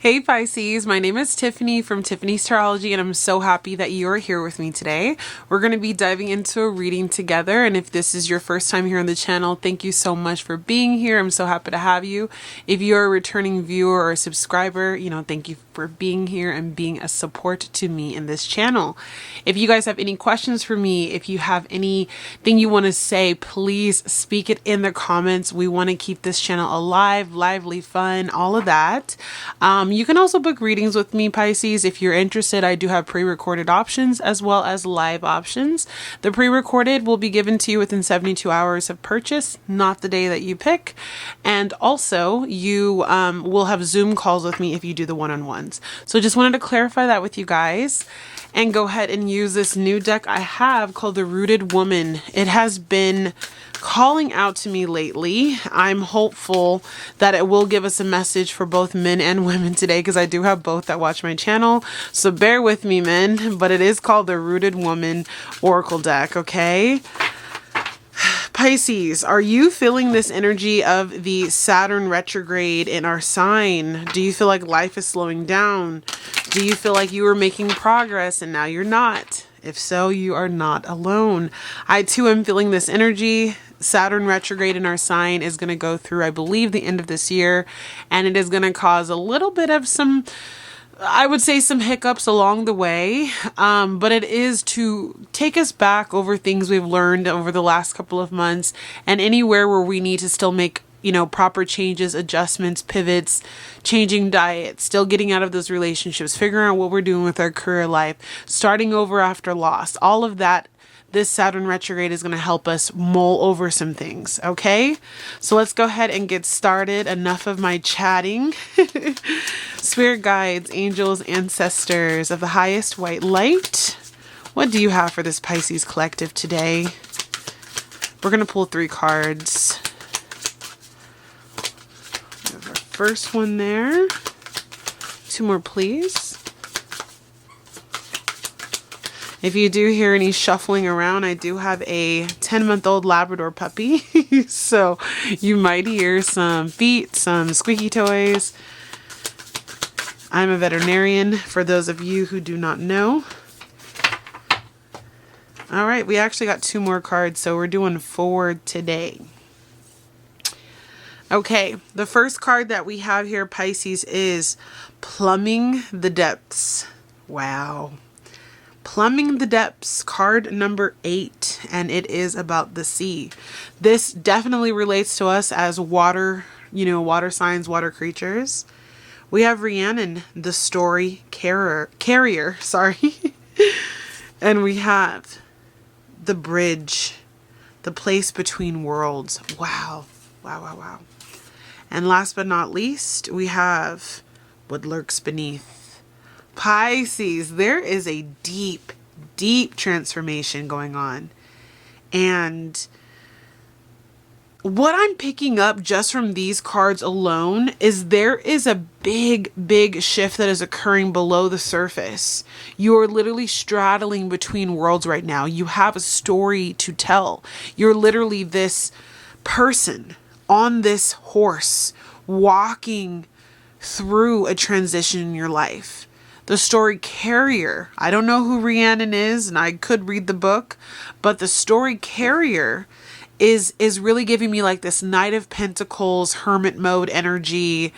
Hey Pisces, my name is Tiffany from tiffanystarology, and I'm so happy that you are here with me today. We're going to be diving into a reading together, and if this is your first time here on the channel, thank you so much for being here. I'm so happy to have you. If you're a returning viewer or a subscriber, thank you for being here and being a support to me in this channel. If you guys have any questions for me, if you have anything you want to say, please speak it in the comments. We want to keep this channel alive, lively, fun, all of that. You can also book readings with me, Pisces. If you're interested, I do have pre-recorded options as well as live options. The pre-recorded will be given to you within 72 hours of purchase, not the day that you pick. And also, you will have Zoom calls with me if you do the one-on-ones. So just wanted to clarify that with you guys. And go ahead and use this new deck I have called the Rooted Woman. It has been calling out to me lately. I'm hopeful that it will give us a message for both men and women today, because I do have both that watch my channel. So bear with me, men, but it is called the Rooted Woman Oracle deck, okay? Pisces, are you feeling this energy of the Saturn retrograde in our sign? Do you feel like life is slowing down? Do you feel like you were making progress and now you're not? If so, you are not alone. I too am feeling this energy. Saturn retrograde in our sign is going to go through, I believe, the end of this year, and it is going to cause a little bit of some, I would say, some hiccups along the way, but it is to take us back over things we've learned over the last couple of months, and anywhere where we need to still make proper changes, adjustments, pivots, changing diet, still getting out of those relationships, figuring out what we're doing with our career life, starting over after loss, all of that. This Saturn retrograde is going to help us mull over some things, okay? So let's go ahead and get started. Enough of my chatting. Spirit guides, angels, ancestors of the highest white light, what do you have for this Pisces collective today? We're going to pull 3 cards. We have our first one there. 2 more, please. If you do hear any shuffling around, I do have a 10-month-old Labrador puppy. So you might hear some feet, some squeaky toys. I'm a veterinarian, for those of you who do not know. All right, we actually got 2 more cards, so we're doing 4 today. Okay, the first card that we have here, Pisces, is Plumbing the Depths. Wow. Plumbing the Depths, card number 8, and it is about the sea. This definitely relates to us as water, water signs, water creatures. We have Rhiannon, the story carrier, sorry. And we have the bridge, the place between worlds. Wow, wow, wow, wow. And last but not least, we have what lurks beneath. Pisces, there is a deep, deep transformation going on. And what I'm picking up just from these cards alone is there is a big, big shift that is occurring below the surface. You're literally straddling between worlds right now. You have a story to tell. You're literally this person on this horse walking through a transition in your life. The story carrier, I don't know who Rhiannon is, and I could read the book, but the story carrier is really giving me like this Knight of Pentacles, hermit mode energy,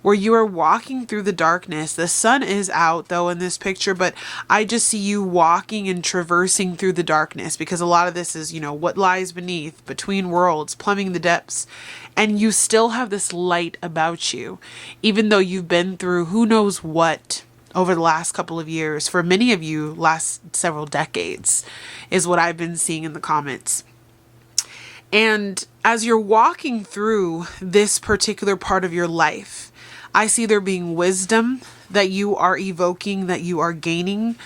where you are walking through the darkness. The sun is out though in this picture, but I just see you walking and traversing through the darkness, because a lot of this is, what lies beneath, between worlds, plumbing the depths. And you still have this light about you, even though you've been through who knows what over the last couple of years. For many of you, last several decades is what I've been seeing in the comments. And as you're walking through this particular part of your life, I see there being wisdom that you are evoking, that you are gaining.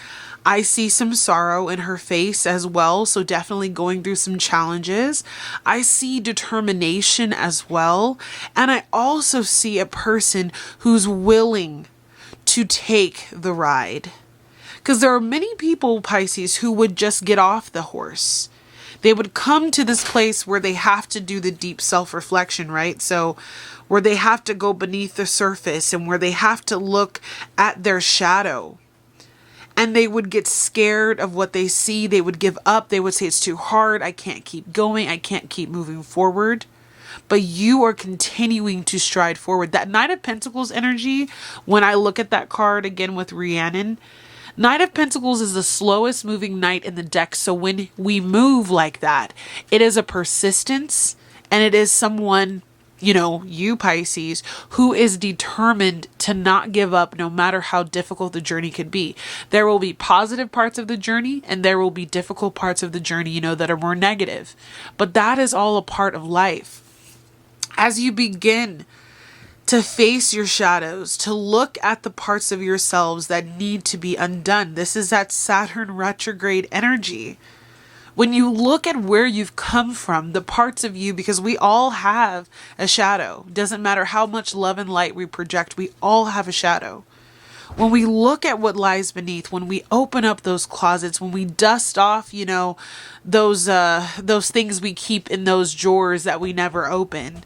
I see some sorrow in her face as well, so definitely going through some challenges. I see determination as well. And I also see a person who's willing to take the ride. Because there are many people, Pisces, who would just get off the horse. They would come to this place where they have to do the deep self-reflection, right? So where they have to go beneath the surface and where they have to look at their shadow. And they would get scared of what they see. They would give up. They would say, it's too hard. I can't keep going. I can't keep moving forward. But you are continuing to stride forward. That Knight of Pentacles energy, when I look at that card again with Rhiannon, Knight of Pentacles is the slowest moving knight in the deck. So when we move like that, it is a persistence, and it is someone, you know, you Pisces, who is determined to not give up no matter how difficult the journey could be. There will be positive parts of the journey, and there will be difficult parts of the journey, you know, that are more negative. But that is all a part of life. As you begin to face your shadows, to look at the parts of yourselves that need to be undone. This is that Saturn retrograde energy. When you look at where you've come from, the parts of you, because we all have a shadow. Doesn't matter how much love and light we project, we all have a shadow. When we look at what lies beneath, when we open up those closets, when we dust off, you know, those things we keep in those drawers that we never open,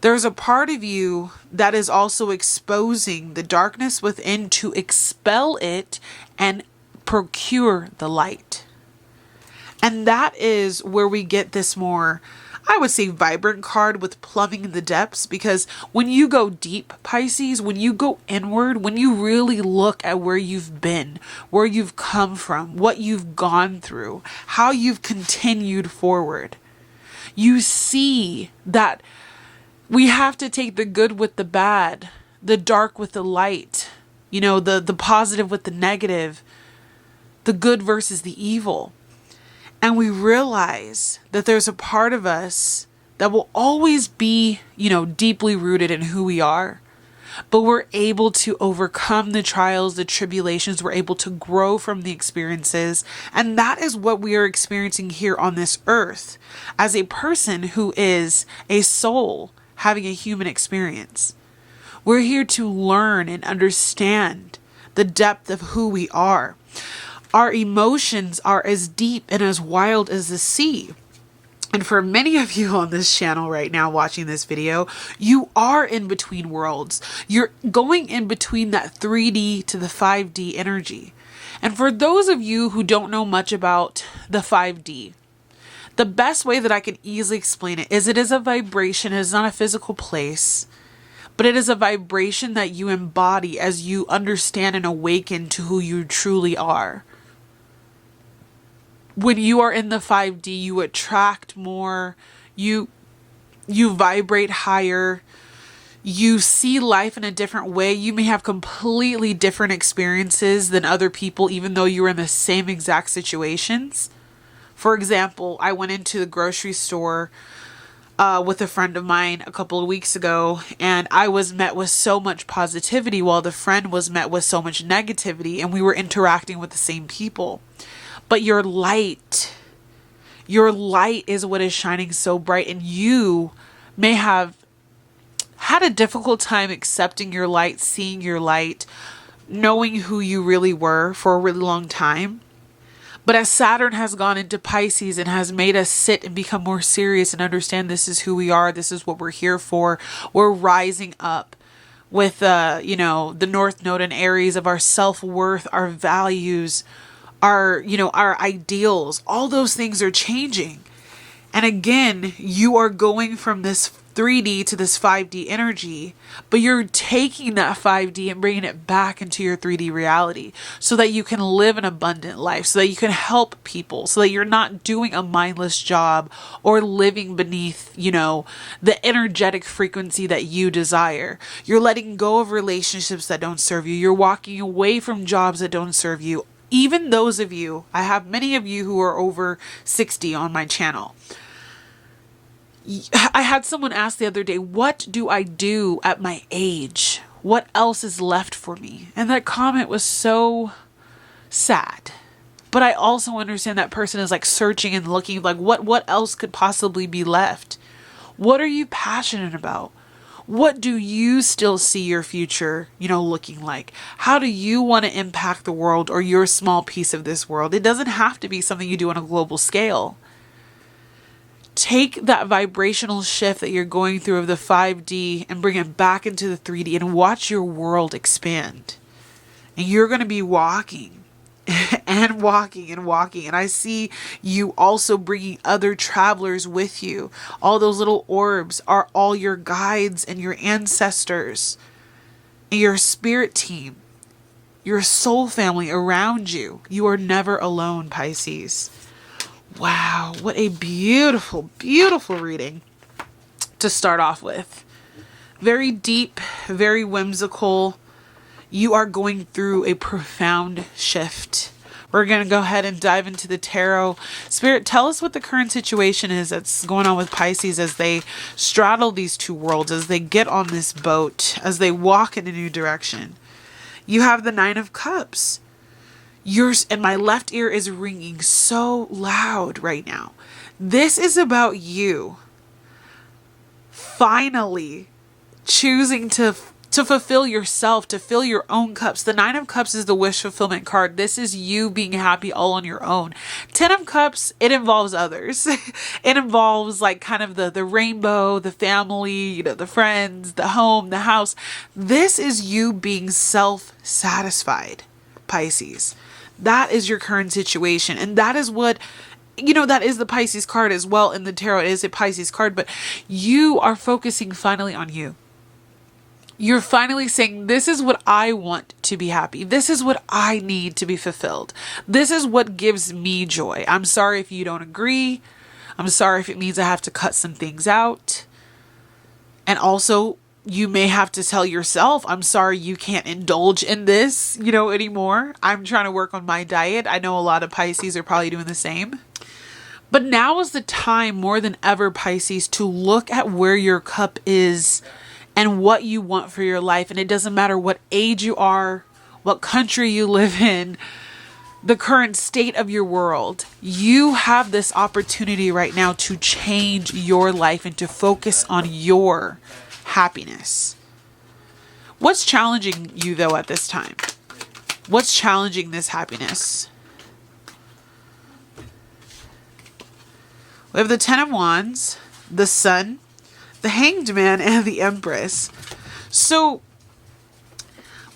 there's a part of you that is also exposing the darkness within to expel it and procure the light. And that is where we get this more, I would say, vibrant card with plumbing the depths. Because when you go deep, Pisces, when you go inward, when you really look at where you've been, where you've come from, what you've gone through, how you've continued forward, you see that we have to take the good with the bad, the dark with the light, you know, the positive with the negative, the good versus the evil. And we realize that there's a part of us that will always be, you know, deeply rooted in who we are. But we're able to overcome the trials, the tribulations. We're able to grow from the experiences. And that is what we are experiencing here on this earth as a person who is a soul having a human experience. We're here to learn and understand the depth of who we are. Our emotions are as deep and as wild as the sea. And for many of you on this channel right now watching this video, you are in between worlds. You're going in between that 3D to the 5D energy. And for those of you who don't know much about the 5D, the best way that I can easily explain it is a vibration. It is not a physical place, but it is a vibration that you embody as you understand and awaken to who you truly are. When you are in the 5D, you attract more, you vibrate higher, you see life in a different way. You may have completely different experiences than other people, even though you were in the same exact situations. For example, I went into the grocery store with a friend of mine a couple of weeks ago, and I was met with so much positivity while the friend was met with so much negativity, and we were interacting with the same people. But your light is what is shining so bright, and you may have had a difficult time accepting your light, seeing your light, knowing who you really were for a really long time. But as Saturn has gone into Pisces and has made us sit and become more serious and understand this is who we are, this is what we're here for, we're rising up with, the North Node and Aries of our self-worth, our values, our ideals. All those things are changing. And again, you are going from this 3D to this 5D energy, but you're taking that 5D and bringing it back into your 3D reality so that you can live an abundant life, so that you can help people, so that you're not doing a mindless job or living beneath, the energetic frequency that you desire. You're letting go of relationships that don't serve you. You're walking away from jobs that don't serve you. Even those of you, I have many of you who are over 60 on my channel. I had someone ask the other day, what do I do at my age? What else is left for me? And that comment was so sad. But I also understand that person is like searching and looking like what else could possibly be left? What are you passionate about? What do you still see your future, looking like? How do you want to impact the world or your small piece of this world? It doesn't have to be something you do on a global scale. Take that vibrational shift that you're going through of the 5D and bring it back into the 3D and watch your world expand. And you're going to be walking and walking and walking. And I see you also bringing other travelers with you. All those little orbs are all your guides and your ancestors and your spirit team, your soul family around you. You are never alone, Pisces. Wow, what a beautiful, beautiful reading to start off with. Very deep, very whimsical. You are going through a profound shift. We're going to go ahead and dive into the tarot. Spirit, tell us what the current situation is that's going on with Pisces as they straddle these two worlds, as they get on this boat, as they walk in a new direction. You have the 9 of Cups. Yours and my left ear is ringing so loud right now. This is about you finally choosing to fulfill yourself, to fill your own cups. The 9 of Cups is the wish fulfillment card. This is you being happy all on your own. 10 of Cups, it involves others. It involves like kind of the rainbow, the family, you know, the friends, the home, the house. This is you being self-satisfied, Pisces. That is your current situation. And that is what, you know, that is the Pisces card as well in the tarot. It is a Pisces card, but you are focusing finally on you. You're finally saying, this is what I want to be happy. This is what I need to be fulfilled. This is what gives me joy. I'm sorry if you don't agree. I'm sorry if it means I have to cut some things out. And also, you may have to tell yourself, I'm sorry you can't indulge in this, you know, anymore. I'm trying to work on my diet. I know a lot of Pisces are probably doing the same. But now is the time more than ever, Pisces, to look at where your cup is and what you want for your life. And it doesn't matter what age you are, what country you live in, the current state of your world. You have this opportunity right now to change your life and to focus on your happiness. What's challenging you though at this time? What's challenging this happiness? We have the 10 of Wands, the Sun, the Hanged Man, and the Empress. So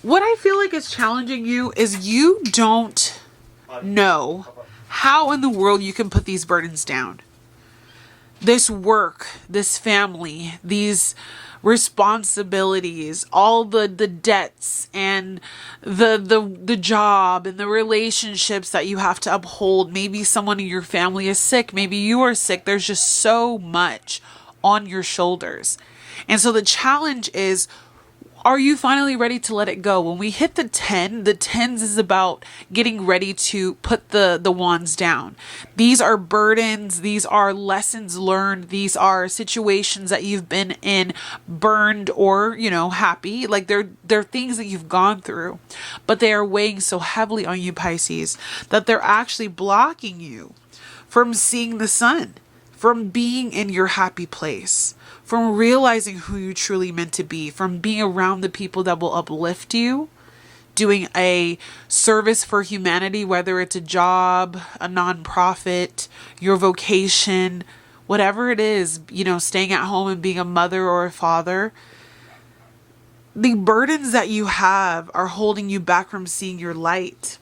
what I feel like is challenging you is you don't know how in the world you can put these burdens down. This work, this family, these responsibilities, all the debts and the job and the relationships that you have to uphold. Maybe someone in your family is sick. Maybe you are sick. There's just so much on your shoulders. And so the challenge is, are you finally ready to let it go? When we hit the 10, the 10s is about getting ready to put the wands down. These are burdens. These are lessons learned. These are situations that you've been in, burned or, you know, happy. Like they're things that you've gone through, but they are weighing so heavily on you, Pisces, that they're actually blocking you from seeing the sun, from being in your happy place, from realizing who you truly meant to be, from being around the people that will uplift you, doing a service for humanity, whether it's a job, a nonprofit, your vocation, whatever it is, you know, staying at home and being a mother or a father. The burdens that you have are holding you back from seeing your light.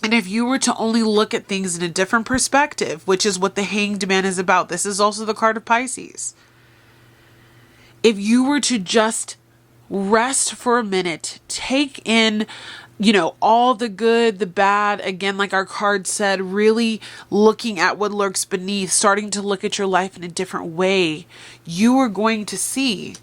And if you were to only look at things in a different perspective, which is what the Hanged Man is about, this is also the card of Pisces. If you were to just rest for a minute, take in, you know, all the good, the bad, again, like our card said, really looking at what lurks beneath, starting to look at your life in a different way, you are going to see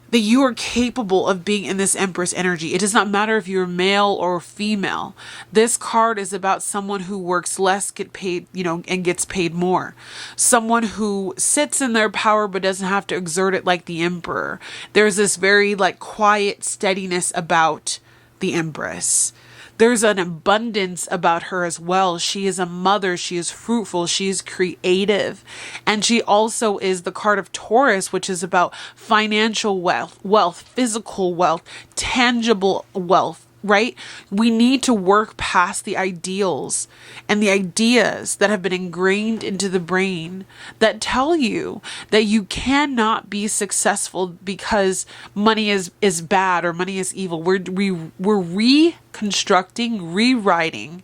that you are capable of being in this Empress energy. It does not matter if you're male or female. This card is about someone who works less, get paid, you know, and gets paid more. Someone who sits in their power but doesn't have to exert it like the Emperor. There's this very like quiet steadiness about the Empress. There's an abundance about her as well. She is a mother. She is fruitful. She is creative. And she also is the card of Taurus, which is about financial wealth, physical wealth, tangible wealth, right? We need to work past the ideals and the ideas that have been ingrained into the brain that tell you that you cannot be successful because money is bad or money is evil. We're reconstructing, rewriting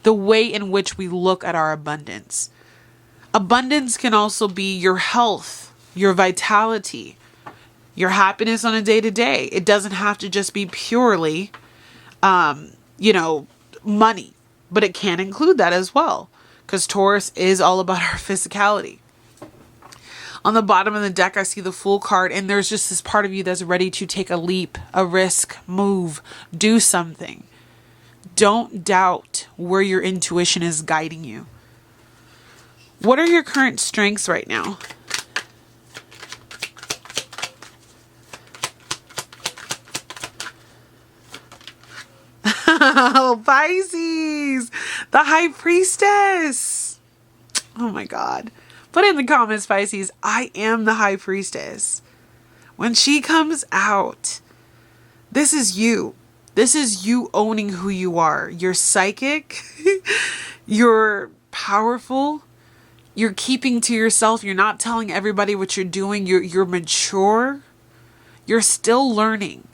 the way in which we look at our abundance. Abundance can also be your health, your vitality, your happiness on a day-to-day. It doesn't have to just be purely, money, but it can include that as well, because Taurus is all about our physicality. On the bottom of the deck, I see the Fool card, and there's just this part of you that's ready to take a leap, a risk, move, do something. Don't doubt where your intuition is guiding you. What are your current strengths right now? Oh, Pisces, the High Priestess. Oh my God. Put in the comments, Pisces, I am the High Priestess. When she comes out, this is you. This is you owning who you are. You're psychic. You're powerful. You're keeping to yourself. You're not telling everybody what you're doing. You're mature. You're still learning.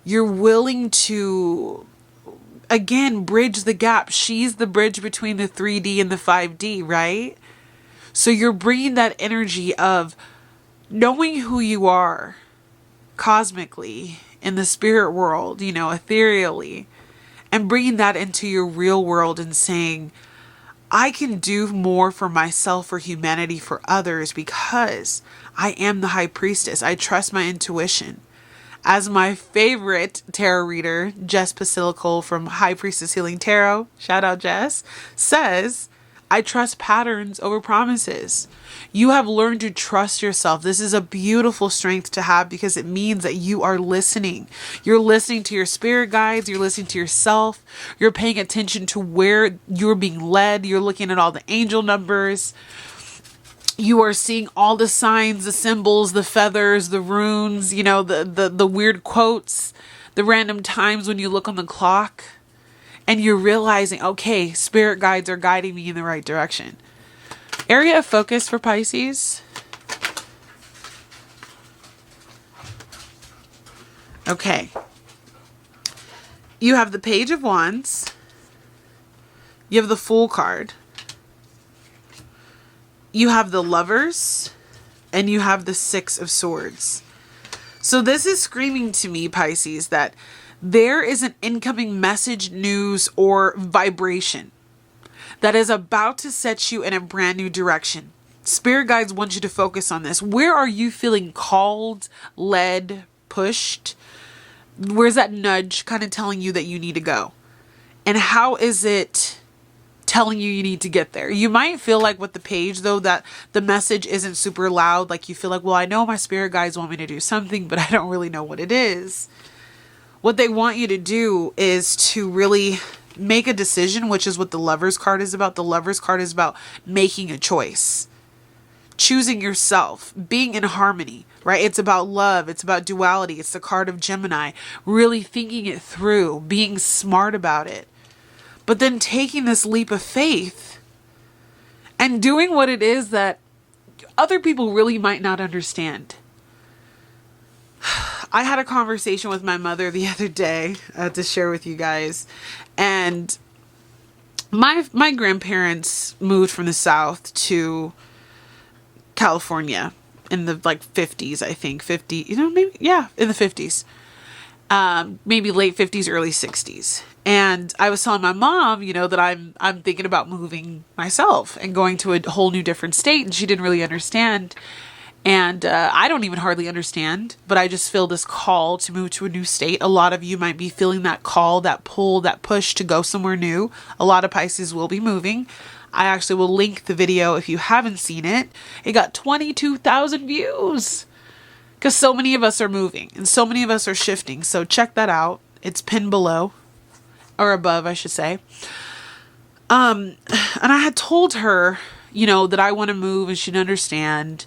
You're willing to, again, bridge the gap. She's the bridge between the 3D and the 5D, right? So you're bringing that energy of knowing who you are cosmically, in the spirit world, ethereally, and bringing that into your real world and saying, I can do more for myself, for humanity, for others, because I am the High Priestess. I trust my intuition. As my favorite tarot reader, Jess Basilical from High Priestess Healing Tarot, shout out Jess, says, I trust patterns over promises. You have learned to trust yourself. This is a beautiful strength to have because it means that you are listening. You're listening to your spirit guides. You're listening to yourself. You're paying attention to where you're being led. You're looking at all the angel numbers. You are seeing all the signs, the symbols, the feathers, the runes, the weird quotes, the random times when you look on the clock. And you're realizing, okay, spirit guides are guiding me in the right direction. Area of focus for Pisces. Okay. You have the Page of Wands. You have the Fool card. You have the Lovers. And you have the Six of Swords. So this is screaming to me, Pisces, that there is an incoming message, news, or vibration that is about to set you in a brand new direction. Spirit guides want you to focus on this. Where are you feeling called, led, pushed? Where's that nudge kind of telling you that you need to go? And how is it telling you need to get there? You might feel like with the page, though, that the message isn't super loud. Like you feel like, well, I know my spirit guides want me to do something, but I don't really know what it is. What they want you to do is to really make a decision, which is what the Lovers card is about. The Lovers card is about making a choice, choosing yourself, being in harmony, right? It's about love. It's about duality. It's the card of Gemini, really thinking it through, being smart about it, but then taking this leap of faith and doing what it is that other people really might not understand. I had a conversation with my mother the other day to share with you guys. And my grandparents moved from the South to California in the 50s, I think. 50, maybe, yeah, in the 50s. Maybe late 50s, early 60s. And I was telling my mom, that I'm thinking about moving myself and going to a whole new different state. And she didn't really understand. And I don't even hardly understand, but I just feel this call to move to a new state. A lot of you might be feeling that call, that pull, that push to go somewhere new. A lot of Pisces will be moving. I actually will link the video if you haven't seen it. It got 22,000 views because so many of us are moving and so many of us are shifting. So check that out. It's pinned below or above, I should say. And I had told her, that I want to move and she didn't understand.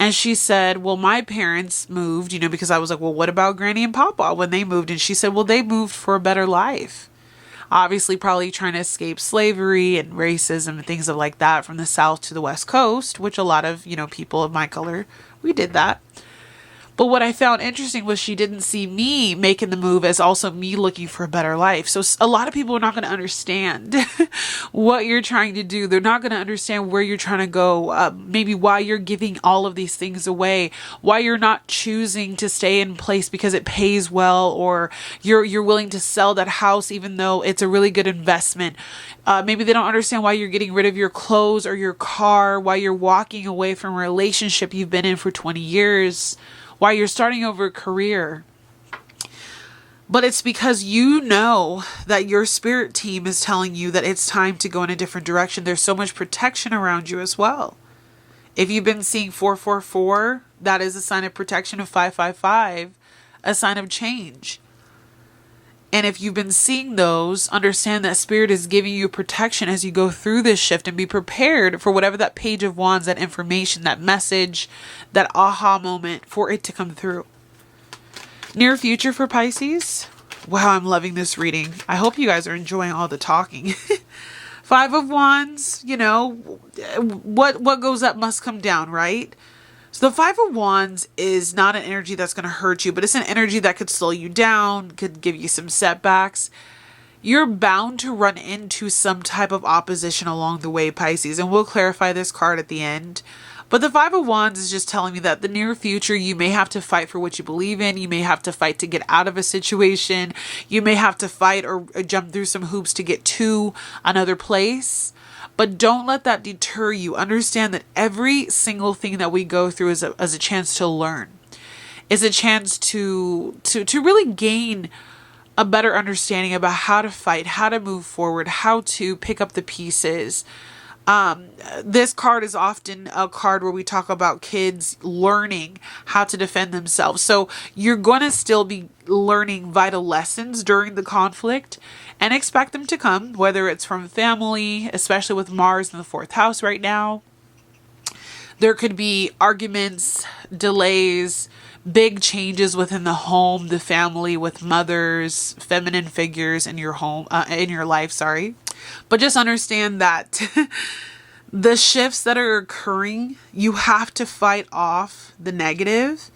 And she said, well, my parents moved, because I was like, well, what about Granny and Papa when they moved? And she said, well, they moved for a better life. Obviously, probably trying to escape slavery and racism and things like that from the South to the West Coast, which a lot of, people of my color, we did that. But what I found interesting was she didn't see me making the move as also me looking for a better life. So a lot of people are not going to understand what you're trying to do. They're not going to understand where you're trying to go, maybe why you're giving all of these things away, why you're not choosing to stay in place because it pays well, or you're willing to sell that house even though it's a really good investment. Maybe they don't understand why you're getting rid of your clothes or your car, why you're walking away from a relationship you've been in for 20 years. Why you're starting over a career. But it's because you know that your spirit team is telling you that it's time to go in a different direction. There's so much protection around you as well. If you've been seeing 444, that is a sign of protection. Of 555, a sign of change. And if you've been seeing those, understand that spirit is giving you protection as you go through this shift, and be prepared for whatever that page of wands, that information, that message, that aha moment for it to come through. Near future for Pisces. Wow, I'm loving this reading. I hope you guys are enjoying all the talking. 5 of Wands, what goes up must come down, right? So the 5 of Wands is not an energy that's going to hurt you, but it's an energy that could slow you down, could give you some setbacks. You're bound to run into some type of opposition along the way, Pisces, and we'll clarify this card at the end. But the 5 of Wands is just telling me that the near future, you may have to fight for what you believe in. You may have to fight to get out of a situation. You may have to fight or jump through some hoops to get to another place. But don't let that deter you. Understand that every single thing that we go through is a chance to learn. Is a chance to really gain a better understanding about how to fight, how to move forward, how to pick up the pieces. This card is often a card where we talk about kids learning how to defend themselves. So you're going to still be learning vital lessons during the conflict, and expect them to come, whether it's from family, especially with Mars in the 4th house right now. There could be arguments, delays, big changes within the home, the family, with mothers, feminine figures in your home, in your life, sorry. But just understand that the shifts that are occurring, you have to fight off the negative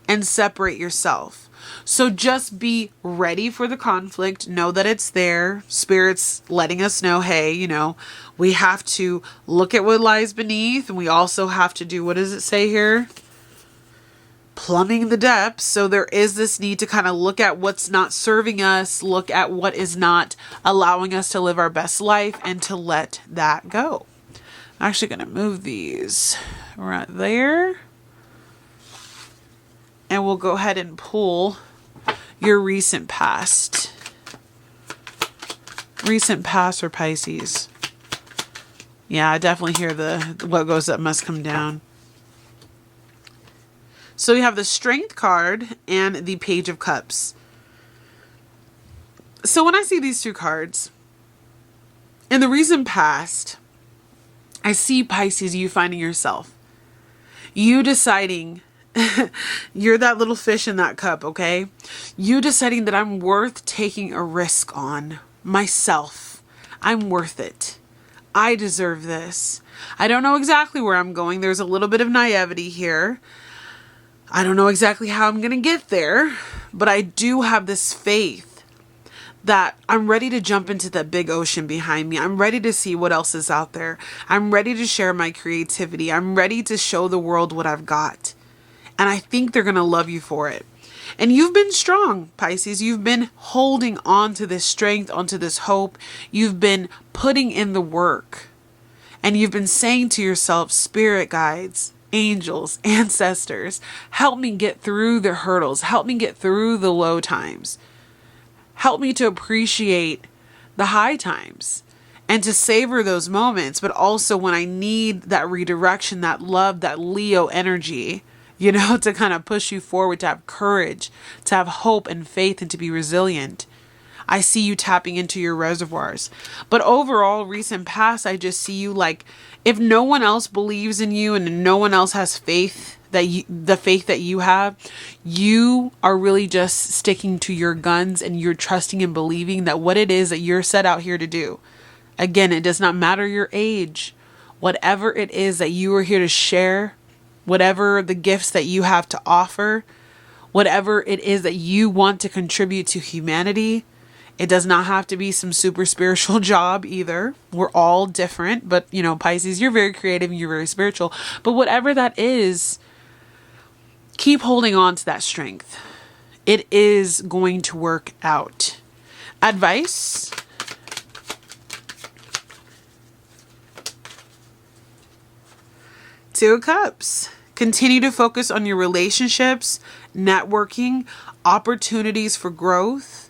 and separate yourself. So just be ready for the conflict. Know that it's there. Spirit's letting us know, hey, we have to look at what lies beneath. And we also have to do, what does it say here? Plumbing the depths. So there is this need to kind of look at what's not serving us, look at what is not allowing us to live our best life, and to let that go. I'm actually going to move these right there. And we'll go ahead and pull your recent past. Recent past for Pisces. Yeah, I definitely hear what goes up must come down. So we have the Strength card and the Page of Cups. So when I see these two cards, in the recent past, I see, Pisces, you finding yourself. You deciding you're that little fish in that cup, okay? You deciding that I'm worth taking a risk on myself. I'm worth it. I deserve this. I don't know exactly where I'm going. There's a little bit of naivety here. I don't know exactly how I'm going to get there, but I do have this faith that I'm ready to jump into that big ocean behind me. I'm ready to see what else is out there. I'm ready to share my creativity. I'm ready to show the world what I've got. And I think they're going to love you for it. And you've been strong, Pisces. You've been holding on to this strength, onto this hope. You've been putting in the work. And you've been saying to yourself, spirit guides, angels, ancestors, help me get through the hurdles. Help me get through the low times. Help me to appreciate the high times and to savor those moments. But also when I need that redirection, that love, that Leo energy, to kind of push you forward, to have courage, to have hope and faith, and to be resilient. I see you tapping into your reservoirs. But overall, recent past, I just see you like, if no one else believes in you and no one else has faith the faith that you have, you are really just sticking to your guns and you're trusting and believing that what it is that you're set out here to do. Again, it does not matter your age. Whatever it is that you are here to share, whatever the gifts that you have to offer, whatever it is that you want to contribute to humanity, it does not have to be some super spiritual job either. We're all different, but you know, Pisces, you're very creative and you're very spiritual. But whatever that is, keep holding on to that strength. It is going to work out. Advice. Two of Cups. Continue to focus on your relationships, networking, opportunities for growth.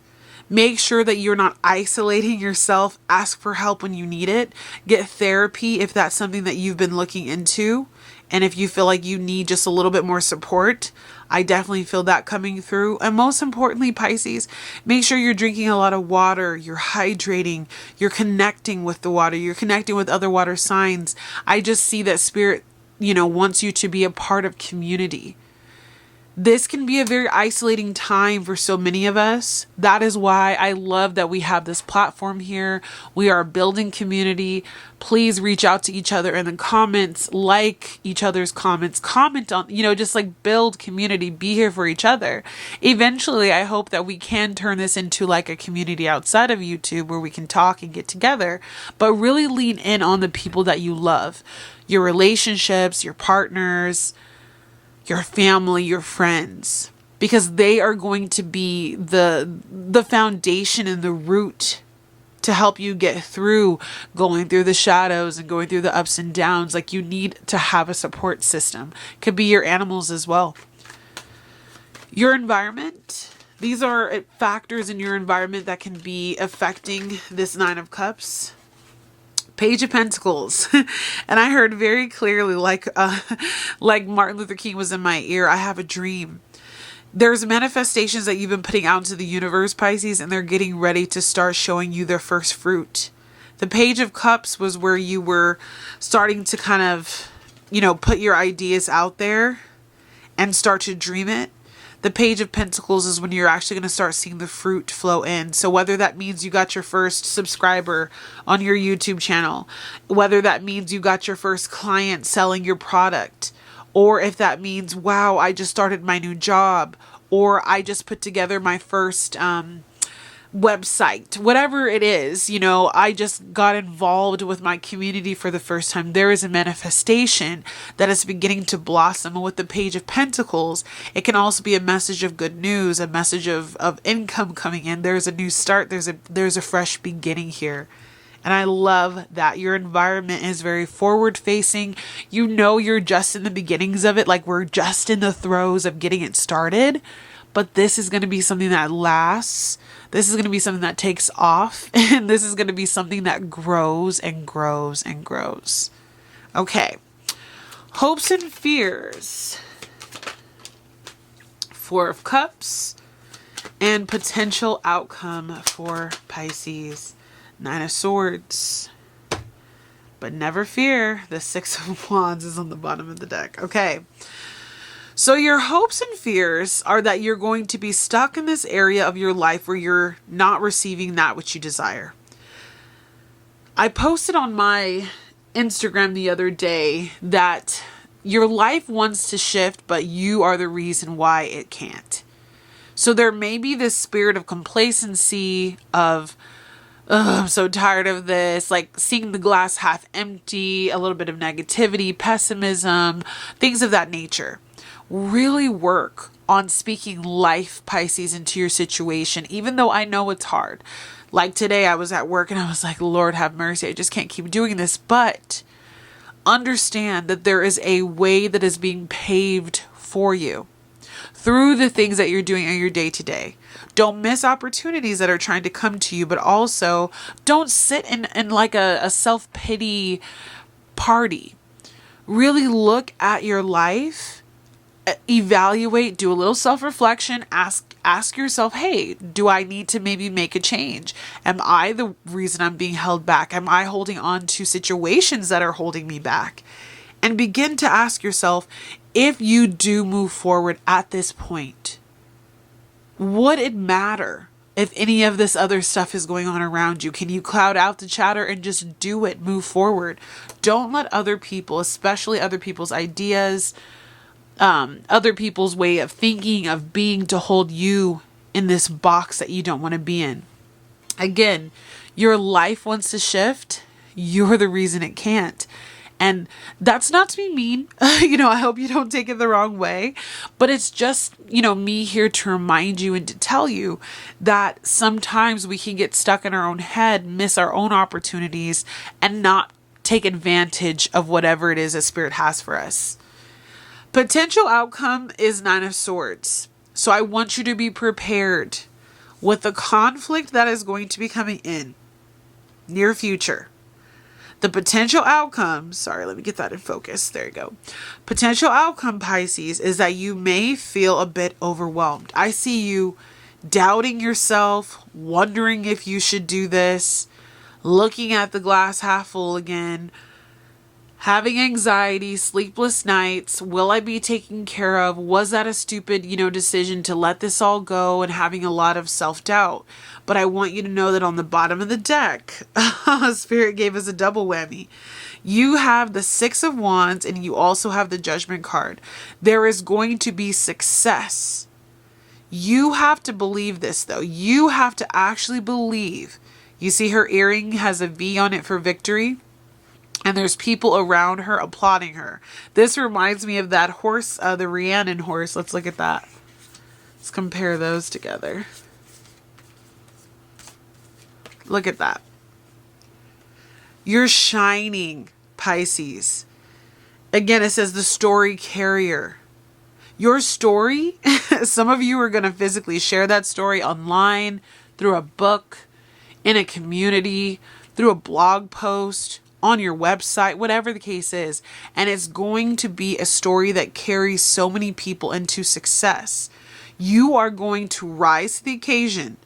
Make sure that you're not isolating yourself. Ask for help when you need it. Get therapy if that's something that you've been looking into. And if you feel like you need just a little bit more support, I definitely feel that coming through. And most importantly, Pisces, make sure you're drinking a lot of water. You're hydrating. You're connecting with the water. You're connecting with other water signs. I just see that Spirit, you know, wants you to be a part of community. This can be a very isolating time for so many of us. That is why I love that we have this platform here. We are building community. Please reach out to each other in the comments, like each other's comments, comment on, you know, just like build community, be here for each other. Eventually, I hope that we can turn this into like a community outside of YouTube where we can talk and get together, but really lean in on the people that you love, your relationships, your partners, your family, your friends, because they are going to be the foundation and the root to help you get through going through the shadows and going through the ups and downs. Like, you need to have a support system. Could be your animals as well. Your environment. These are factors in your environment that can be affecting this Nine of Cups. Page of Pentacles. And I heard very clearly, like Martin Luther King was in my ear, I have a dream. There's manifestations that you've been putting out into the universe, Pisces, and they're getting ready to start showing you their first fruit. The Page of Cups was where you were starting to kind of, you know, put your ideas out there and start to dream it. The Page of Pentacles is when you're actually going to start seeing the fruit flow in. So whether that means you got your first subscriber on your YouTube channel, whether that means you got your first client selling your product, or if that means, wow, I just started my new job, or I just put together my first website, whatever it is, you know, I just got involved with my community for the first time. There is a manifestation that is beginning to blossom. And with the Page of Pentacles, it can also be a message of good news, a message of income coming in. There's a new start. There's a fresh beginning here. And I love that your environment is very forward facing. You know, you're just in the beginnings of it. Like, we're just in the throes of getting it started. But this is going to be something that lasts. This is going to be something that takes off. And this is going to be something that grows and grows and grows. Okay. Hopes and fears. Four of Cups. And potential outcome for Pisces. Nine of Swords. But never fear. The Six of Wands is on the bottom of the deck. Okay. So your hopes and fears are that you're going to be stuck in this area of your life where you're not receiving that which you desire. I posted on my Instagram the other day that your life wants to shift, but you are the reason why it can't. So there may be this spirit of complacency of, I'm so tired of this, like seeing the glass half empty, a little bit of negativity, pessimism, things of that nature. Really work on speaking life, Pisces, into your situation, even though I know it's hard. Like today, I was at work and I was like, Lord have mercy, I just can't keep doing this. But understand that there is a way that is being paved for you through the things that you're doing in your day to day. Don't miss opportunities that are trying to come to you, but also don't sit in like a self-pity party. Really look at your life, evaluate, do a little self-reflection, ask yourself, hey, do I need to maybe make a change? Am I the reason I'm being held back? Am I holding on to situations that are holding me back? And begin to ask yourself, if you do move forward at this point, would it matter if any of this other stuff is going on around you? Can you cloud out the chatter and just do it? Move forward. Don't let other people, especially other people's ideas, other people's way of thinking, of being, to hold you in this box that you don't want to be in. Again, your life wants to shift. You're the reason it can't. And that's not to be mean. I hope you don't take it the wrong way, but it's just, me here to remind you and to tell you that sometimes we can get stuck in our own head, miss our own opportunities, and not take advantage of whatever it is that Spirit has for us. Potential outcome is 9 of Swords. So I want you to be prepared with the conflict that is going to be coming in near future. The potential outcome, let me get that in focus. There you go. Potential outcome, Pisces, is that you may feel a bit overwhelmed. I see you doubting yourself, wondering if you should do this, looking at the glass half full again, having anxiety, sleepless nights. Will I be taken care of? Was that a stupid, decision to let this all go, and having a lot of self-doubt? But I want you to know that on the bottom of the deck, Spirit gave us a double whammy. You have the 6 of Wands and you also have the Judgment card. There is going to be success. You have to believe this though. You have to actually believe. You see her earring has a V on it for victory. And there's people around her applauding her. This reminds me of that horse, the Rhiannon horse. Let's look at that. Let's compare those together. Look at that. You're shining, Pisces. Again, it says the story carrier. Your story, some of you are going to physically share that story online, through a book, in a community, through a blog post, on your website, whatever the case is. And it's going to be a story that carries so many people into success. You are going to rise to the occasion.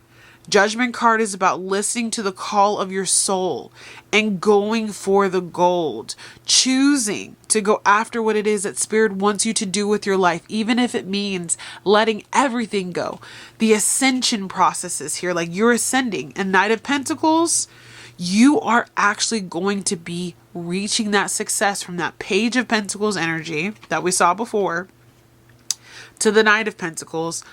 Judgment card is about listening to the call of your soul and going for the gold, choosing to go after what it is that Spirit wants you to do with your life, even if it means letting everything go. The ascension processes here, like you're ascending. And Knight of Pentacles, you are actually going to be reaching that success from that Page of Pentacles energy that we saw before to the Knight of Pentacles,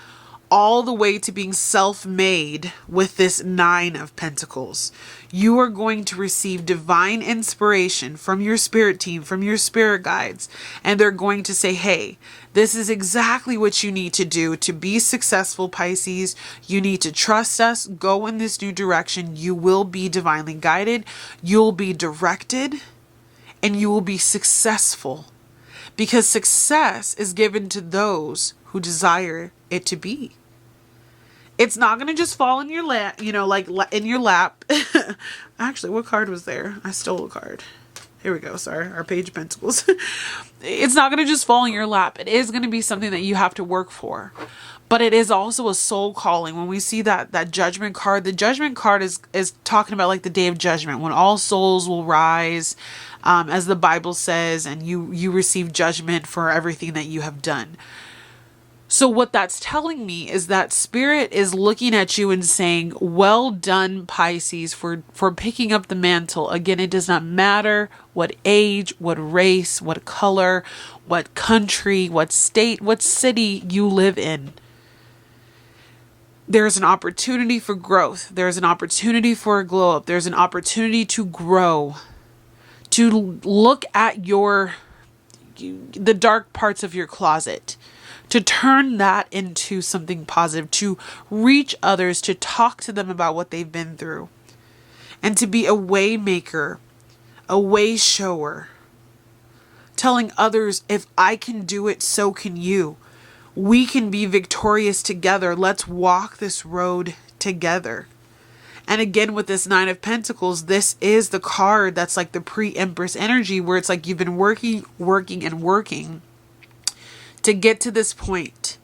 all the way to being self-made with this 9 of Pentacles. You are going to receive divine inspiration from your spirit team, from your spirit guides, and they're going to say, hey, this is exactly what you need to do to be successful, Pisces. You need to trust us, go in this new direction. You will be divinely guided, you'll be directed, and you will be successful. Because success is given to those who desire it to be. It's not going to just fall in your lap, like in your lap. Actually, what card was there? I stole a card. Here we go. Sorry. Our Page of Pentacles. It's not going to just fall in your lap. It is going to be something that you have to work for. But it is also a soul calling. When we see that Judgment card, the Judgment card is talking about like the Day of Judgment, when all souls will rise, as the Bible says, and you receive judgment for everything that you have done. So what that's telling me is that Spirit is looking at you and saying, well done, Pisces, for picking up the mantle. Again, it does not matter what age, what race, what color, what country, what state, what city you live in. There's an opportunity for growth. There's an opportunity for a glow up. There's an opportunity to grow, to look at the dark parts of your closet, to turn that into something positive, to reach others, to talk to them about what they've been through, and to be a way maker, a way shower, telling others, if I can do it, so can you. We can be victorious together. Let's walk this road together. And again, with this 9 of Pentacles, this is the card that's like the pre-Empress energy, where it's like you've been working to get to this point.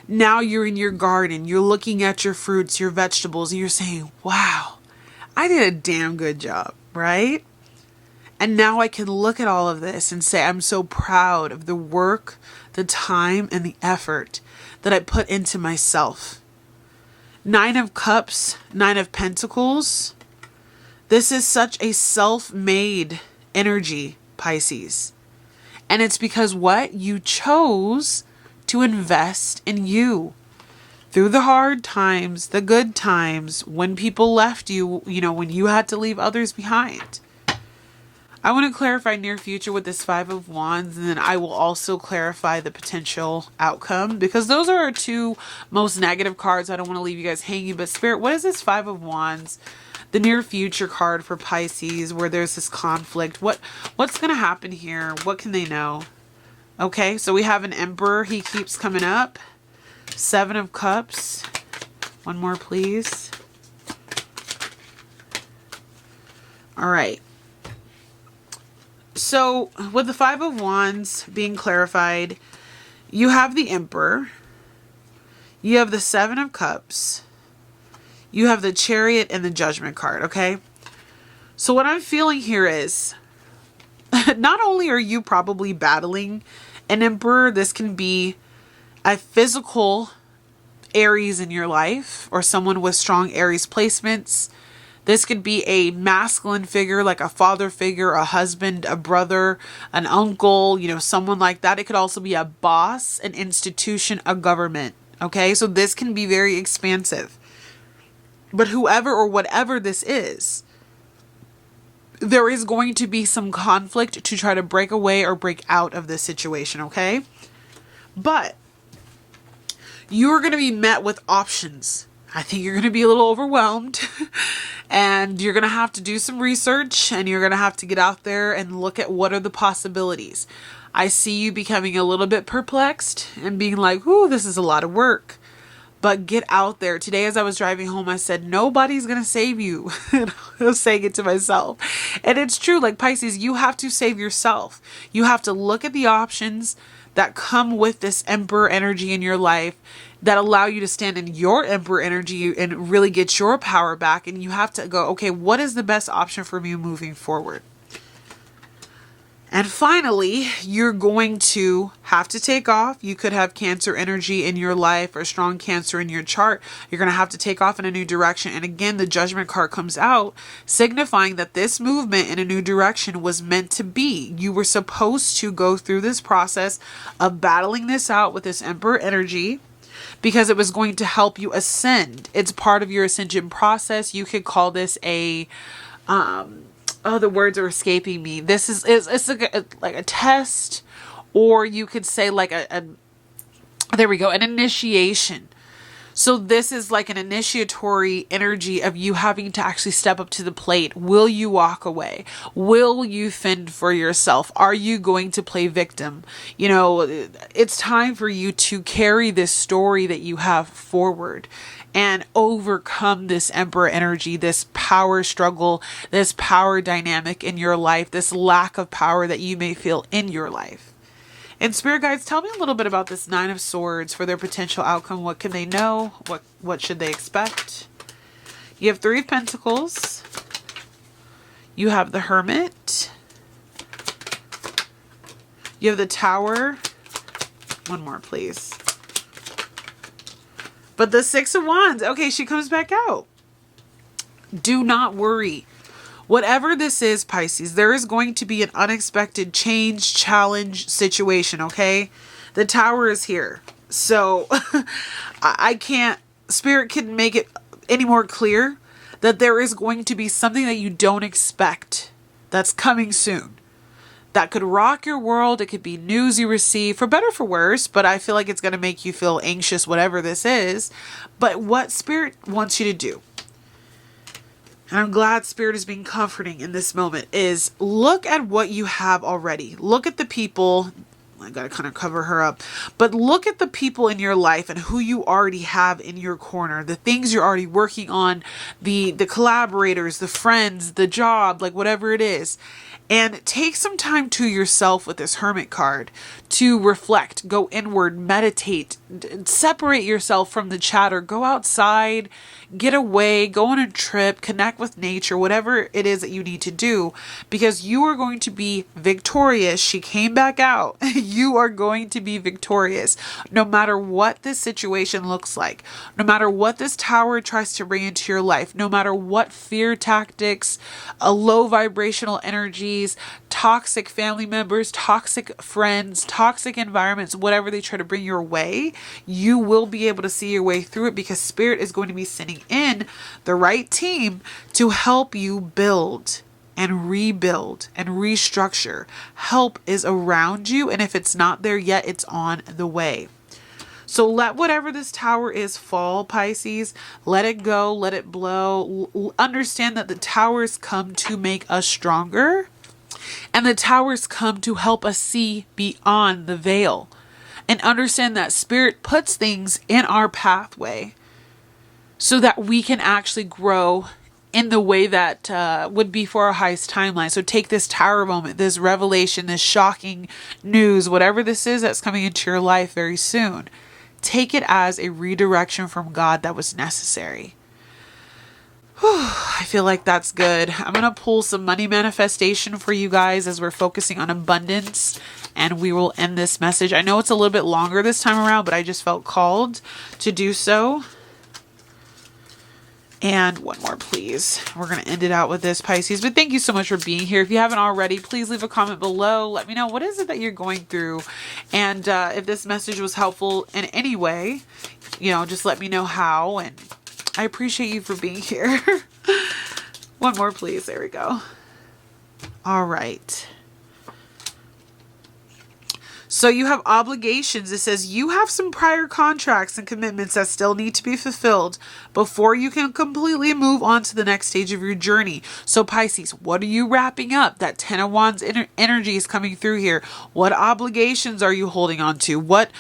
Now you're in your garden, you're looking at your fruits, your vegetables, and you're saying, wow, I did a damn good job, right? And now I can look at all of this and say, I'm so proud of the work, the time, and the effort that I put into myself. 9 of Cups, 9 of Pentacles. This is such a self-made energy, Pisces. And it's because what? You chose to invest in you. Through the hard times, the good times, when people left you, when you had to leave others behind. I want to clarify near future with this 5 of Wands, and then I will also clarify the potential outcome, because those are our 2 most negative cards. I don't want to leave you guys hanging, but Spirit, what is this 5 of Wands? The near future card for Pisces, where there's this conflict. What's going to happen here? What can they know? Okay, so we have an Emperor. He keeps coming up. 7 of Cups. One more, please. All right. So with the 5 of Wands being clarified, you have the Emperor, you have the 7 of Cups, you have the Chariot, and the Judgment card, okay? So what I'm feeling here is, not only are you probably battling an Emperor, this can be a physical Aries in your life, or someone with strong Aries placements. This could be a masculine figure, like a father figure, a husband, a brother, an uncle, someone like that. It could also be a boss, an institution, a government. Okay, so this can be very expansive. But whoever or whatever this is, there is going to be some conflict to try to break away or break out of this situation, okay? But you're going to be met with options. I think you're going to be a little overwhelmed and you're going to have to do some research, and you're going to have to get out there and look at what are the possibilities. I see you becoming a little bit perplexed and being like, ooh, this is a lot of work. But get out there. Today, as I was driving home, I said, nobody's going to save you. I was saying it to myself. And it's true. Like Pisces, you have to save yourself. You have to look at the options that come with this Emperor energy in your life that allow you to stand in your Emperor energy and really get your power back. And you have to go, okay, what is the best option for me moving forward? And finally, you're going to have to take off. You could have Cancer energy in your life or strong Cancer in your chart. You're going to have to take off in a new direction. And again, the Judgment card comes out, signifying that this movement in a new direction was meant to be. You were supposed to go through this process of battling this out with this Emperor energy, because it was going to help you ascend. It's part of your ascension process. You could call this a the words are escaping me. This is it's like a test, or you could say like there we go, an initiation. So this is like an initiatory energy of you having to actually step up to the plate. Will you walk away? Will you fend for yourself? Are you going to play victim? It's time for you to carry this story that you have forward and overcome this Emperor energy, this power struggle, this power dynamic in your life, this lack of power that you may feel in your life. And Spirit Guides, tell me a little bit about this 9 of Swords for their potential outcome. What can they know? What should they expect? You have 3 of Pentacles. You have the Hermit. You have the Tower. One more, please. But the 6 of Wands. Okay, she comes back out. Do not worry. Whatever this is, Pisces, there is going to be an unexpected change, challenge, situation, okay? The Tower is here. So I can't, Spirit couldn't make it any more clear that there is going to be something that you don't expect that's coming soon. That could rock your world. It could be news you receive, for better or for worse, but I feel like it's going to make you feel anxious, whatever this is. But what Spirit wants you to do, and I'm glad Spirit is being comforting in this moment, is look at what you have already. Look at the people. I got to kind of cover her up. But look at the people in your life and who you already have in your corner. The things you're already working on. The collaborators, the friends, the job, like whatever it is. And take some time to yourself with this Hermit card to reflect, go inward, meditate, separate yourself from the chatter, go outside, get away, go on a trip, connect with nature, whatever it is that you need to do, because you are going to be victorious. She came back out. You are going to be victorious no matter what this situation looks like, no matter what this tower tries to bring into your life, no matter what fear tactics, a low vibrational energies, toxic family members, toxic friends, toxic environments, whatever they try to bring your way, you will be able to see your way through it, because Spirit is going to be sending in the right team to help you build and rebuild and restructure. Help is around you, and if it's not there yet, it's on the way. So let whatever this tower is fall, Pisces. Let it go, let it blow. Understand that the towers come to make us stronger, and the towers come to help us see beyond the veil. And understand that Spirit puts things in our pathway so that we can actually grow in the way that would be for our highest timeline. So take this tower moment, this revelation, this shocking news, whatever this is that's coming into your life very soon. Take it as a redirection from God that was necessary. Whew, I feel like that's good. I'm going to pull some money manifestation for you guys as we're focusing on abundance, and we will end this message. I know it's a little bit longer this time around, but I just felt called to do so. And one more, please. We're going to end it out with this, Pisces. But thank you so much for being here. If you haven't already, please leave a comment below. Let me know, what is it that you're going through? And if this message was helpful in any way, just let me know how. And I appreciate you for being here. One more, please. There we go. All right. So you have obligations. It says you have some prior contracts and commitments that still need to be fulfilled before you can completely move on to the next stage of your journey. So Pisces, what are you wrapping up? That Ten of Wands energy is coming through here. What obligations are you holding on to? What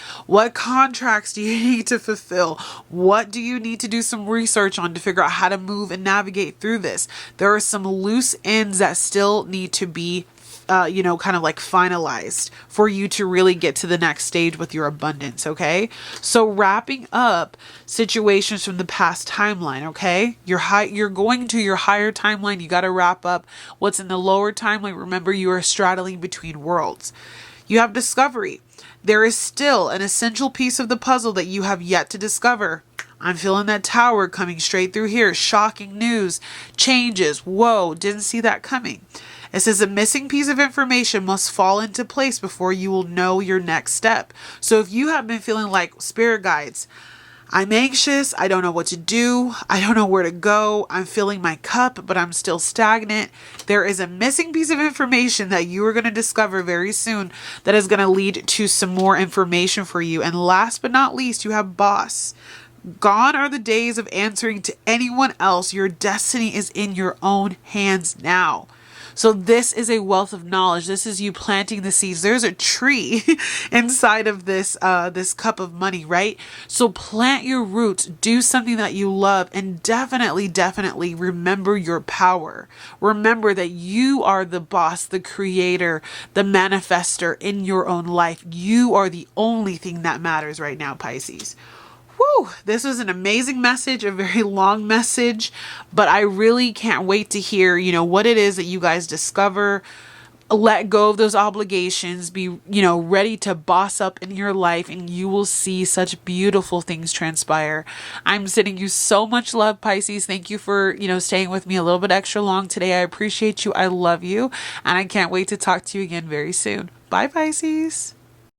contracts do you need to fulfill? What do you need to do some research on to figure out how to move and navigate through this? There are some loose ends that still need to be kind of like finalized for you to really get to the next stage with your abundance. Okay. So wrapping up situations from the past timeline. Okay. You're going to your higher timeline. You got to wrap up what's in the lower timeline. Remember, you are straddling between worlds. You have discovery. There is still an essential piece of the puzzle that you have yet to discover. I'm feeling that tower coming straight through here. Shocking news, changes. Whoa, didn't see that coming. It says a missing piece of information must fall into place before you will know your next step. So if you have been feeling like, Spirit guides, I'm anxious, I don't know what to do, I don't know where to go, I'm filling my cup, but I'm still stagnant, there is a missing piece of information that you are going to discover very soon that is going to lead to some more information for you. And last but not least, you have boss. Gone are the days of answering to anyone else. Your destiny is in your own hands now. So this is a wealth of knowledge. This is you planting the seeds. There's a tree inside of this cup of money, right? So plant your roots, do something that you love, and definitely remember your power. Remember that you are the boss, the creator, the manifester in your own life. You are the only thing that matters right now, Pisces. Whew, this was an amazing message, a very long message, but I really can't wait to hear, what it is that you guys discover. Let go of those obligations, be, ready to boss up in your life, and you will see such beautiful things transpire. I'm sending you so much love, Pisces. Thank you for, staying with me a little bit extra long today. I appreciate you. I love you. And I can't wait to talk to you again very soon. Bye, Pisces.